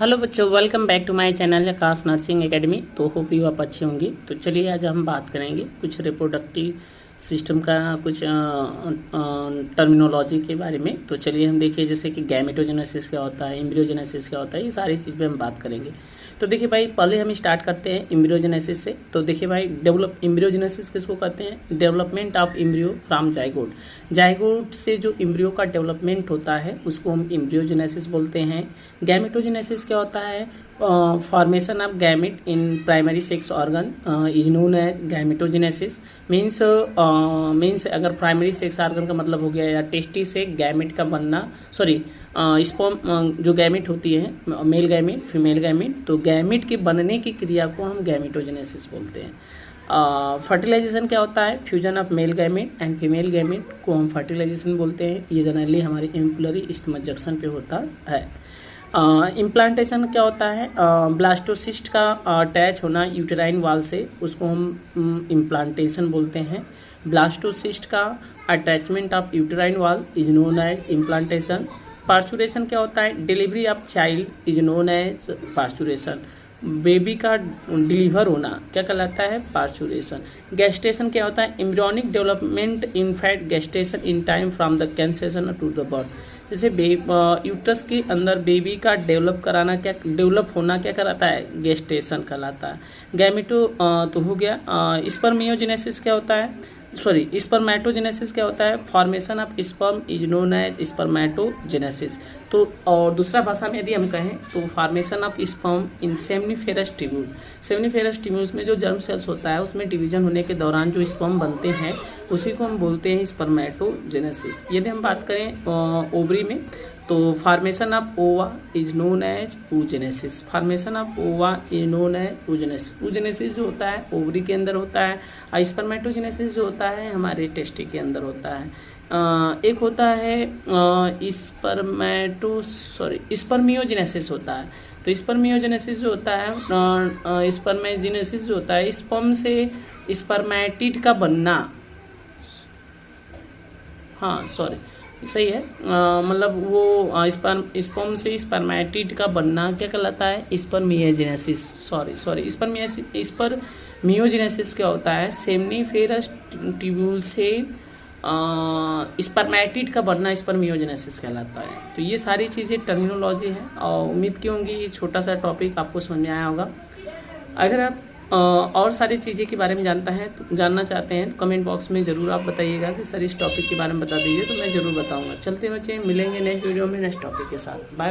Hello बच्चों, welcome back to my channel Aakash nursing academy. तो hope you आप अच्छे होंगे। तो चलिए आज हम बात करेंगे कुछ रिप्रोडक्टिव सिस्टम का कुछ टर्मिनोलॉजी के बारे में। तो चलिए हम देखिए जैसे कि गैमेटोजेनेसिस क्या होता है, एम्ब्रियोजेनेसिस क्या होता है, ये सारी चीज़ पे हम बात करेंगे। तो देखिए भाई, पहले हम स्टार्ट करते हैं एम्ब्रियोजेनेसिस से। तो देखिए भाई, एम्ब्रियोजेनेसिस किसको कहते हैं? Development of embryo from zygote. Zygote से जो एम्ब्रियो का डेवलपमेंट होता है उसको हम एम्ब्रियोजेनेसिस बोलते हैं। गैमेटोजेनेसिस क्या होता है? Formation of gamete in primary sex organ is known as gametogenesis. Means अगर प्राइमरी सेक्स ऑर्गन का मतलब हो गया या टेस्टी से गैमेट का बनना, सॉरी स्पर्म जो गैमेट होती है, मेल गैमेट फीमेल गैमेट, तो गैमेट के बनने की क्रिया को हम गैमेटोजेनेसिस बोलते हैं। फर्टिलाइजेशन क्या होता है? Fusion of male gamete and female gamete को हम फर्टिलाइजेशन बोलते हैं। ये जनरली हमारे एम्पुलरी स्टमक जंक्शन पे होता है। इम्प्लांटेशन क्या होता है? ब्लास्टोसिस्ट का अटैच होना यूटेराइन वाल से, उसको हम इम्प्लांटेशन बोलते हैं। ब्लास्टोसिस्ट का attachment of uterine wall is known as implantation. Parturition क्या होता है? Delivery of child is known as parturition. Baby का डिलीवर होना क्या कहलाता है? पार्चुरेशन। गेस्टेशन क्या होता है? Embryonic development in fact gestation in time from the conception to the birth. जैसे यूट्रस के अंदर बेबी का डेवलप होना क्या कहलाता है? गेस्टेशन कहलाता है। गैमेटो तो हो गया। स्पर्मियोजेनेसिस क्या होता है? सॉरी स्पर्मेटोजेनेसिस क्या होता है? Formation of sperm is known as spermatogenesis. तो और दूसरा भाषा में यदि हम कहें तो formation of sperm in seminiferous tubule. Seminiferous tubules में जो जर्म सेल्स होता है उसमें डिवीजन होने के दौरान जो स्पर्म बनते हैं उसी को हम बोलते हैं स्पर्मेटोजेनेसिस। यदि हम बात करें ओवरी में, तो formation of ova is known as oogenesis। Formation of ova is known as oogenesis। oogenesis जो होता है ओवरी के अंदर होता है, और स्पर्मेटोजेनेसिस जो होता है हमारे टेस्टी के अंदर होता है। एक होता है स्पर्मियोजेनेसिस होता है। तो स्पर्मियोजेनेसिस जो होता है, स्पर्मेजेनेसिस जो होता है स्पर्म से स्पर्मेटिड का बनना, हाँ सॉरी सही है, मतलब वो स्पर्म से स्पर्मेटिड का बनना क्या कहलाता है? स्पर्मियोजेनेसिस। सॉरी स्पर्मियोजेनेसिस क्या होता है? सेमनीफेरस ट्यूब्यूल से स्पर्मेटिड का बनना स्पर्मियोजेनेसिस कहलाता है। तो ये सारी चीज़ें टर्मिनोलॉजी है, और उम्मीद की होंगी ये छोटा सा टॉपिक आपको समझ में आया होगा। अगर आप और सारी चीज़ें के बारे में जानना चाहते हैं तो कमेंट बॉक्स में ज़रूर आप बताइएगा कि सर इस टॉपिक के बारे में बता दीजिए, तो मैं ज़रूर बताऊंगा। चलते बच्चे, मिलेंगे नेक्स्ट वीडियो में नेक्स्ट टॉपिक के साथ। बाय।